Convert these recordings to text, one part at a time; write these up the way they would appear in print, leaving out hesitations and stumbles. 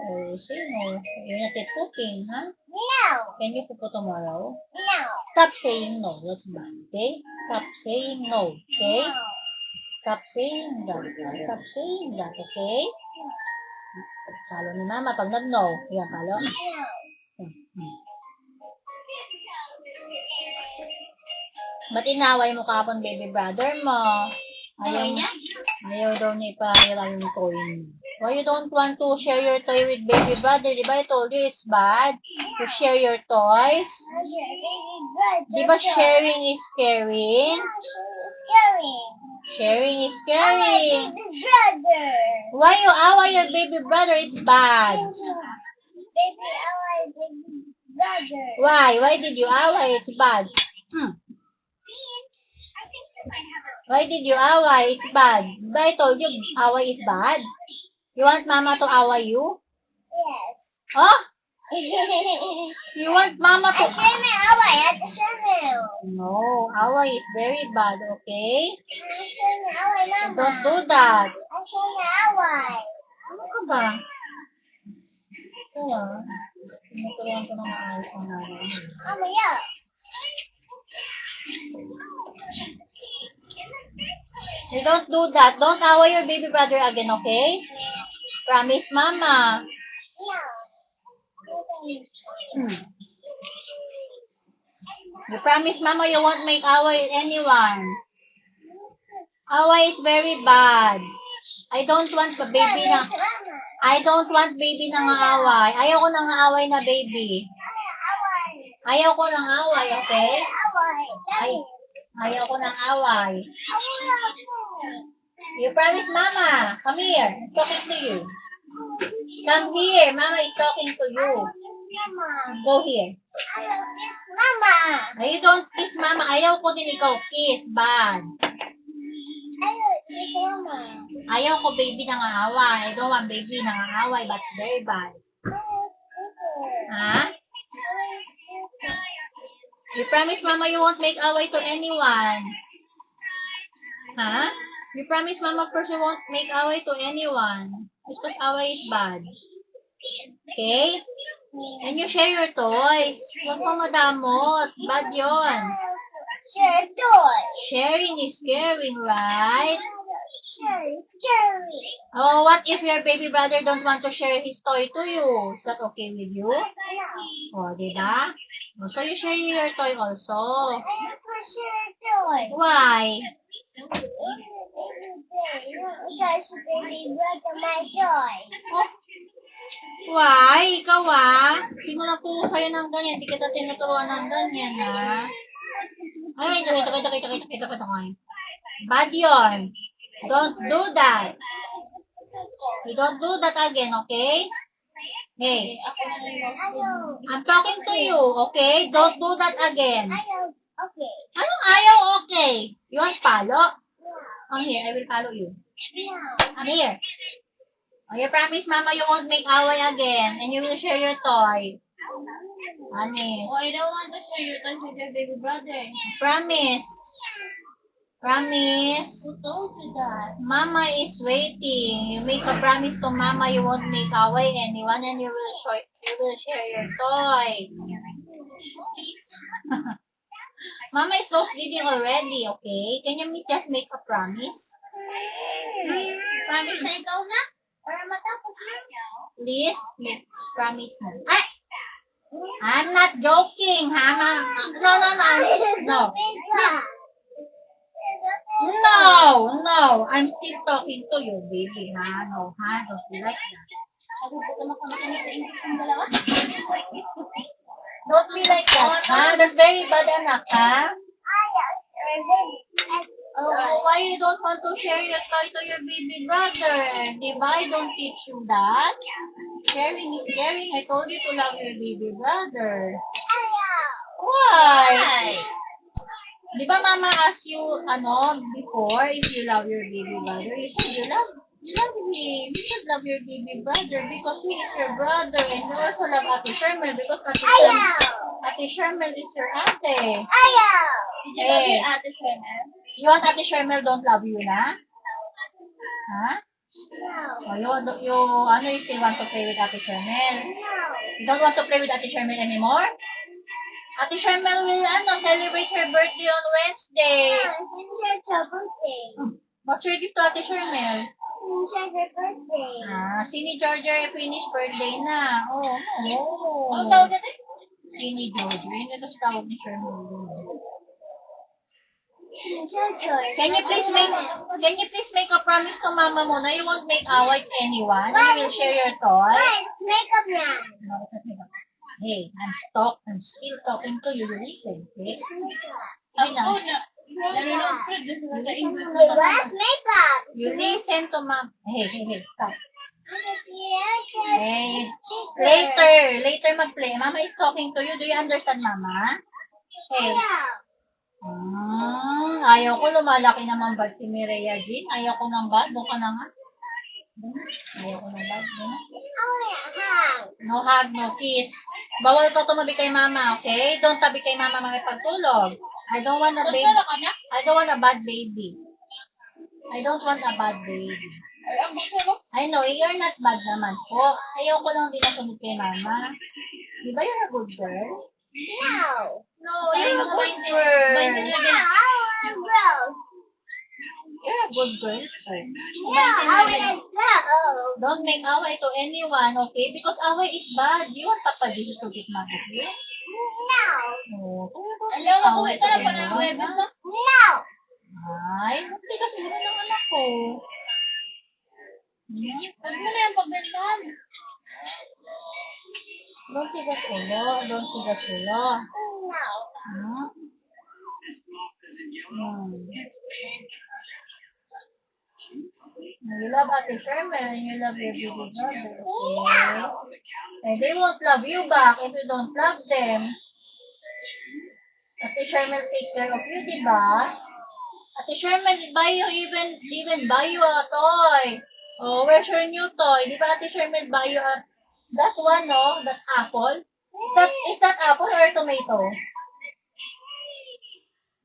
Or you say no. You're not yet pooping, huh? No. Can you poop tomorrow? No. Stop saying no. That's bad, okay? Stop saying no, okay? No. Stop saying that. Stop saying that, okay? Salo ni mama pag nag-no. Yan, palo. No. Ba't inaway mo kapon baby brother mo? Ayaw daw niya ipahiram yung toy niya. Why you don't want to share your toy with baby brother? Diba I told you it's bad to share your toys? Diba sharing is caring? Sharing is caring. Brother. Why you away your baby brother? It's bad. Baby, our baby brother. Why? Why did you away? It's bad. Why did you away? It's bad. Diba I told you away is bad? You want mama to away you? Yes. Oh? You want mama to... No, away is very bad, okay? Don't do that. Ano ka ba? Kaya, tinuturuan ko na maayos ang nanay. You don't do that. Don't away your baby brother again, okay? Promise, mama. You promise, mama, you won't make away with anyone. Away is very bad. I don't want the baby na... I don't want baby na away. Ayaw ko nang away na baby. Ayaw ko nang away, okay? Ayaw ko nang away. You promise, mama. Come here. I'm talking to you. Come here. Mama is talking to you. Go here. You don't kiss mama. Ayaw ko din ikaw kiss. Bad. Ayaw ko baby nangangaway. I don't want baby nangangaway. That's very bad. Huh? You promise, mama, you won't make away to anyone. Huh? You promise, mama, first you won't make away to anyone. Because away is bad. Okay? And you share your toys. Huwag mo madamot. Bad yun. Sharing is caring, right? Oh, what if your baby brother don't want to share his toy to you? Is that okay with you? Oh, diba? Oh, so you share your toy also. Why? Oh, why? Ikaw Sino na po sa'yo ng ganyan? Hindi kita tinuturuan ng ganyan, ha? Ay, ito. Bad yun. Don't do that. You don't do that again, okay? Hey, I'm talking to you, okay? Don't do that again. Anong ayaw okay? You want follow? Come here, I will follow you. Come here. Oh, you promise, mama, you won't make away again, and you will share your toy. Promise. I don't want to share your toy with your baby brother. Promise. Promise. Who told you that? Mama is waiting. You make a promise to mama you won't make away anyone and you will share your toy. Mama is close bleeding already, okay? Can you just make a promise? Promise na ikaw na? Para matapos na. Please, make promise na. Ay! I'm not joking, ha? No. No, I'm still talking to you, baby, ha? No, ha? Don't be like that. Don't be like that, ha? That's very bad, anak, ha? Oh, why you don't want to share your toy to your baby brother? Diba? I don't teach you that. Sharing is caring. I told you to love your baby brother. Why? Di ba mama asked you, before, if you love your baby brother? You said you love him. You should love your baby brother because he is your brother. And you also love Ate Shermel because Ate Shermel is your ate. Did you love your Ate Shermel? You want Ate Shermel don't love you na? Huh? No. You still want to play with Ate Shermel? No. You don't want to play with Ate Shermel anymore? Ate Shermel will, celebrate her birthday on Wednesday. It's her birthday. What's your gift to Ate Shermel? It's her birthday. Si ni Georgia finished birthday na. Oh, no. Ang tawag natin? Si ni Georgia. Yun ito sa tawag ni Shermel. Can you please make a promise to Mama mo na you won't make away to anyone? And you will share your toy? It's makeup now. No, it's not makeup. Hey, I'm still talking to you. You listen, okay? Sige na. What's makeup? You listen to Mom. Hey, stop. Yeah. Hey, later mag-play. Mama is talking to you. Do you understand, Mama? Hey. Ayaw ko, lumalaki naman bad si Mireya Jean. Ayaw ko ng bad. Doon ka na nga. Ayaw ko ng bad. No hug, no kiss. Bawal ka tumabi kay Mama, okay? Don't tabi kay Mama makipagtulog. I don't want a bad baby. I don't want a bad baby. I know, you're not bad naman po. Ayaw ko lang din na sunod kay Mama. Di ba you're a good girl? No, you're a good girl. I'm gross. You're a good girl. Don't make away to anyone, okay? Because away is bad. You want Papa Jesus to get mad at you? No. No. Away to anyone. No. Ay, hindi ka siguro ng anak ko. Huwag mo na yung pagbentahan. Don't tigas ulo. No. You love Ate Sherman and you love your baby brother, okay? And they won't love you back if you don't love them. Ate Sherman take care of you, di ba? Ate Sherman even buy you a toy. Oh, where's your new toy? Di ba Ate Sherman buy you that one, no? That apple? Is that apple or tomato?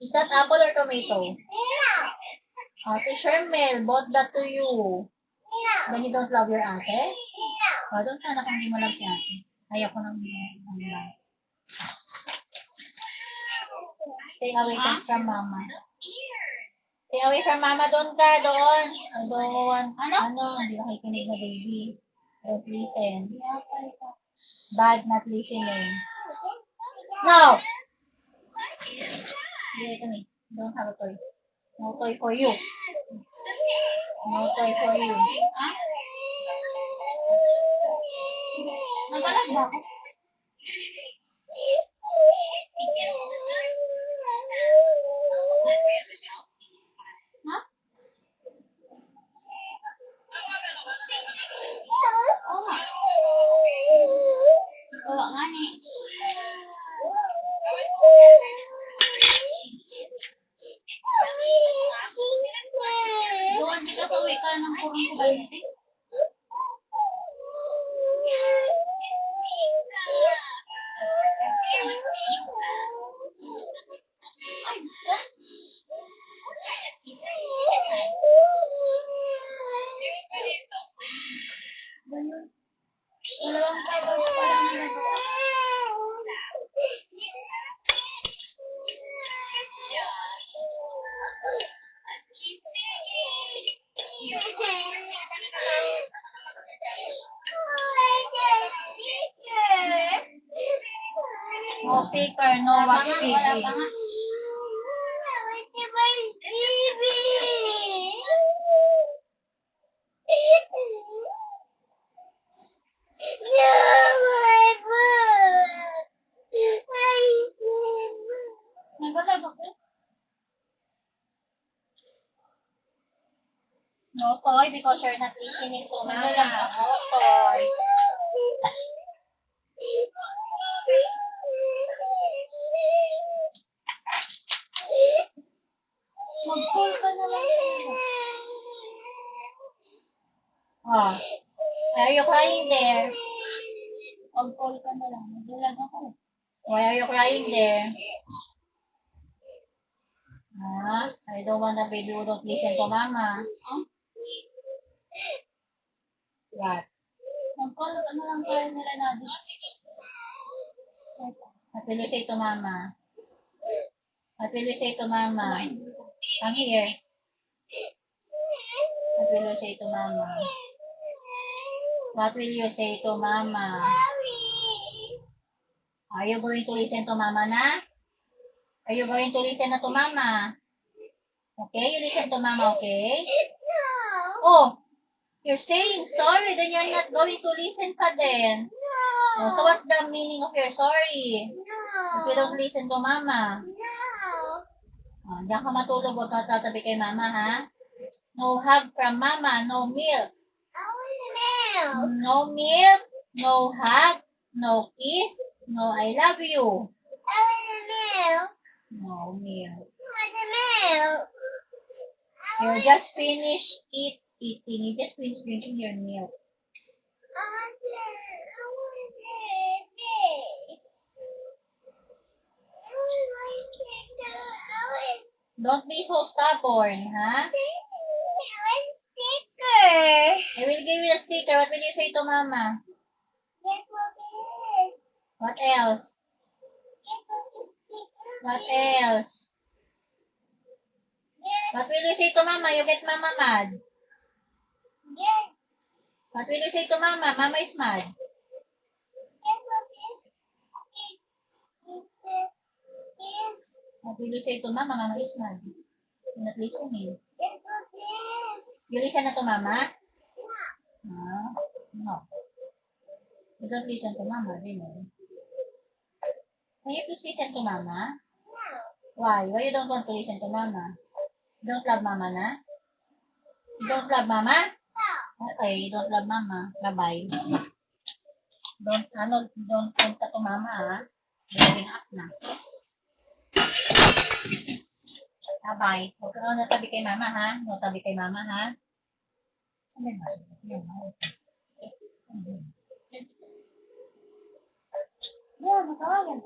Is that apple or tomato? No. Ate Shermel bought that to you. No. Then you don't love your ate? No. Don't sana kung hindi mo love si ate. Ayaw ko nang love. Stay away from Mama. Stay away from Mama. Doon ka, doon. I don't want, hindi ka kikinig na baby. Don't listen. Bad not listening. No! Give it to me. Don't have a toy. No toy for you. No toy for you. Nagalag ba ako? Ha? Oo nga. Gawa nga ni. Doon, di ka pauwi ka ng kurang kubalite. Ay, gusto. Dalawang tayo pa lang na nagawa. No speaker, no what speaking. Wala pa nga. Nagalag ako. No toy because you're not listening to Mama. No toy. Mag-call ka na lang. Oh. Are you crying there? Mag-call ka na lang. Nagalag ako. Why are you crying there? I don't want a baby who don't listen to Mama. What? Mag-call ka na lang tayo nila natin. What will you say to mama? What will you say to mama? Come here. What will you say to mama? What will you say to mama? Are you going to listen to mama na? Are you going to listen na to mama? Okay, you listen to mama, okay? Oh, you're saying sorry, then you're not going to listen pa din. Oh, so what's the meaning of your sorry? If you don't listen to mama. Oh, diyan ka matulog, huwag ka tatabi kay mama, ha? No hug from mama, no milk. No milk, no hug, no kiss, no I love you. No milk. You just finished eating. You just finished drinking your milk. Don't be so stubborn, ha? I will give you a sticker. What will you say to mama? What else? What else? What will you say to mama? You get mama mad. What will you say to mama? Mama is mad. What will you say to mama? Mama is mad. You're not listening. You listen na to mama? No. You don't listen to mama, do you? Can you please listen to mama? Why? Why you don't want to listen to mama? You don't love mama na? You don't love mama? Okay, you don't love mama. Bye-bye. Don't punta to mama, ha? Growing up na. Bye-bye. Huwag ka na tabi kay mama, ha? Huwag tabi kay mama, ha? Saan ba? Yan, ha? Yan, makawayan.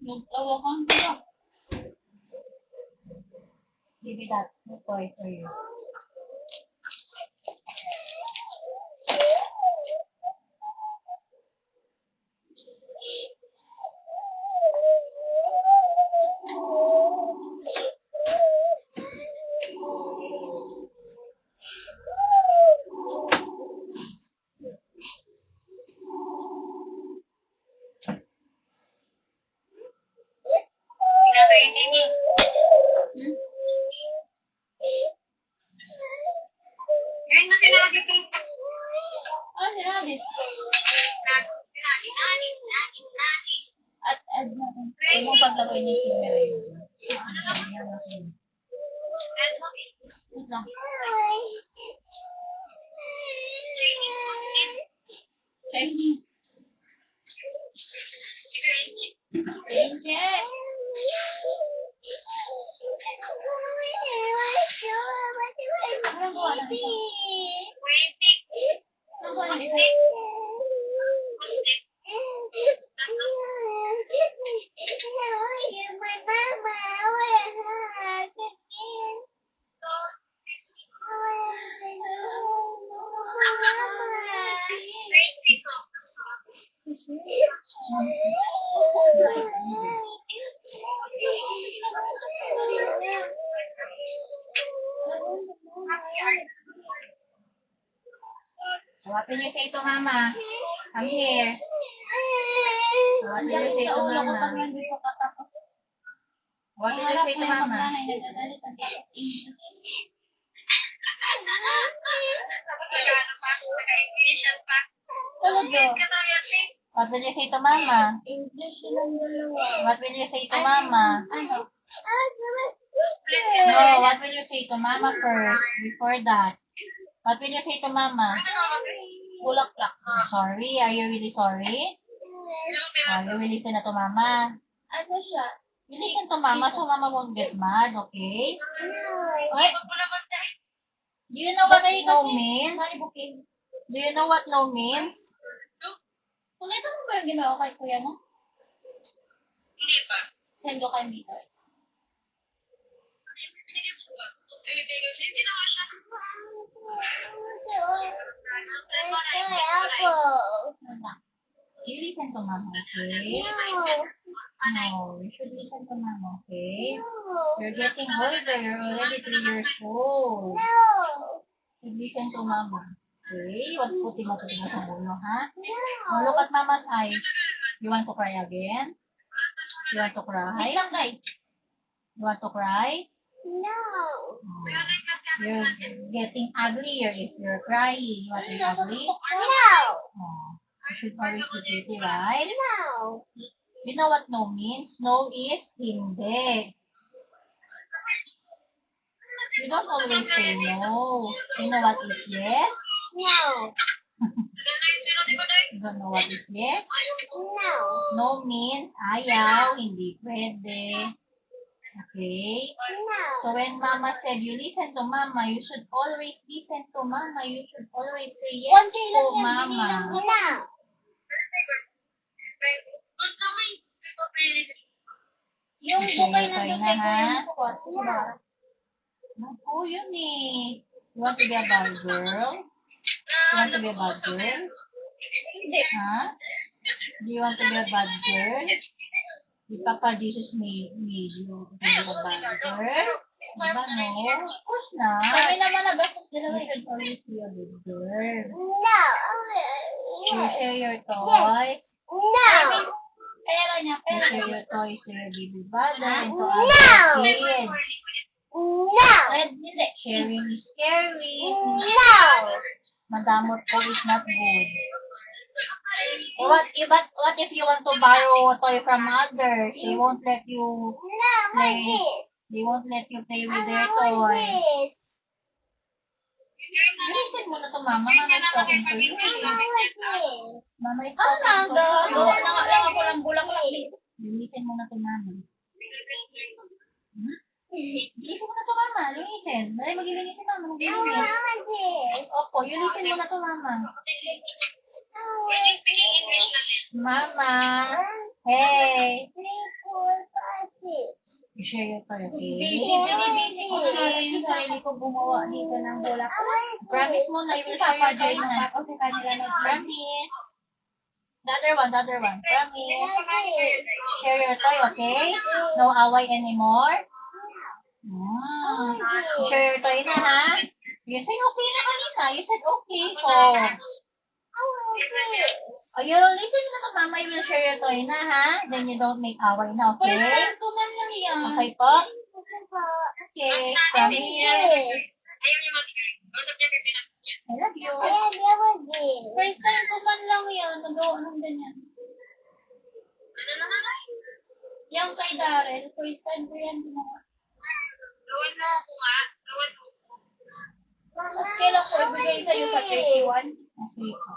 Nagtawakan ko na. Give me that toy for you. Sinabi? At natin. Huwag mong paglaruin ni Simmer yun. Wait lang. Chinese. Angel. Ano gawa ng isa? Ano gawa ng isa? What will you say to mama? Come here. What will you say to Ulo ko mama? pag nandito ka tapos. What will you say to mama? Nagagalit ang tapos English. Talaga. What will you say to mama? English silang dalawa. What will you say to mama? Ano? No, what will you say to mama first? Before that. What will you say to mama? Bulaklak. Sorry? Are you really sorry? You will listen na to mama. Ano siya? You listen to mama so mama won't get mad, okay? Okay? Do you know what no means? Do you know what no means? Nakita mo ba yung ginawa kay kuya mo? Hindi pa. Send ko kay Mito. You listen to mama, okay? No, you should listen to mama, okay? You're getting older. You're already 3 years old. You listen to mama. Okay? Huwag puti mo ito sa ulo, ha? Now look at mama's eyes. You want to cry again? You want to cry? Wait lang, Ray. You want to cry? No. You're getting uglier if you're crying. You want to be ugly? No. Oh, you should always be pretty, right? No. You know what no means? No is hindi. You don't always say no. You know what is yes? No. You don't know what is yes? No. No means ayaw, hindi pwede. Okay? No. So when mama said you listen to mama, you should always listen to mama. You should always say yes Konti to lang yan, mama. binilang ko na. Yung bukay na Okay, bukay ko ha? yung sa kwarto. Sa bara. Naku, yun eh. You want to be a bad girl? You want to be a bad girl? Hindi. Ha? Do you want to be a bad girl? Di Papa Jesus made you to be a bad girl? Diba, no? Of course not. Kami naman nagastos You dalawa. should always be a good girl. No. You share your toys. No. Pera niya, You pera. share your toys to your baby brother and to No. other kids. No. Red, hindi. Sharing is scary. No. Madamot po is not good. What if you want to borrow a toy from others? They won't let you No, play. this. They won't let you play with I their want toy. this. Listen mo na to, mama. Mama is talking to you. I want this. Mama is Ano talking lang, to you. gawa na nga lang ako ng bulaklak. Listen mo na to, mama. Hmm? Listen mo na to, mama. Listen. Dahil maglilinis si mama. I Maglilinis. want this. Opo, you listen mo na to, mama. I want this. Mama. Hey. 3, 4, 5, 6. You share your toy, okay? Binibisi ko na lang yung sarili ko gumawa dito ng bulaklak. Promise mo na you will share your toy na. Ako sa kanila Promise. The other one. Promise. this. Share your toy, okay? No away anymore. Share your toy na, ha? You said okay na kanina. You said okay po. I want this. Oh, you listen na to, mama. You will share your toy na, ha? Then you don't make away na, First okay? time ko man lang yan. Okay po? Okay. Promise. Yes. I love you. I want this. First time ko man lang yan. Nagawa ng ganyan. Yung kay Darren, first time ko yan ginawa. Tapos kailan ko ibigay sa'yo sa 31? Okay po.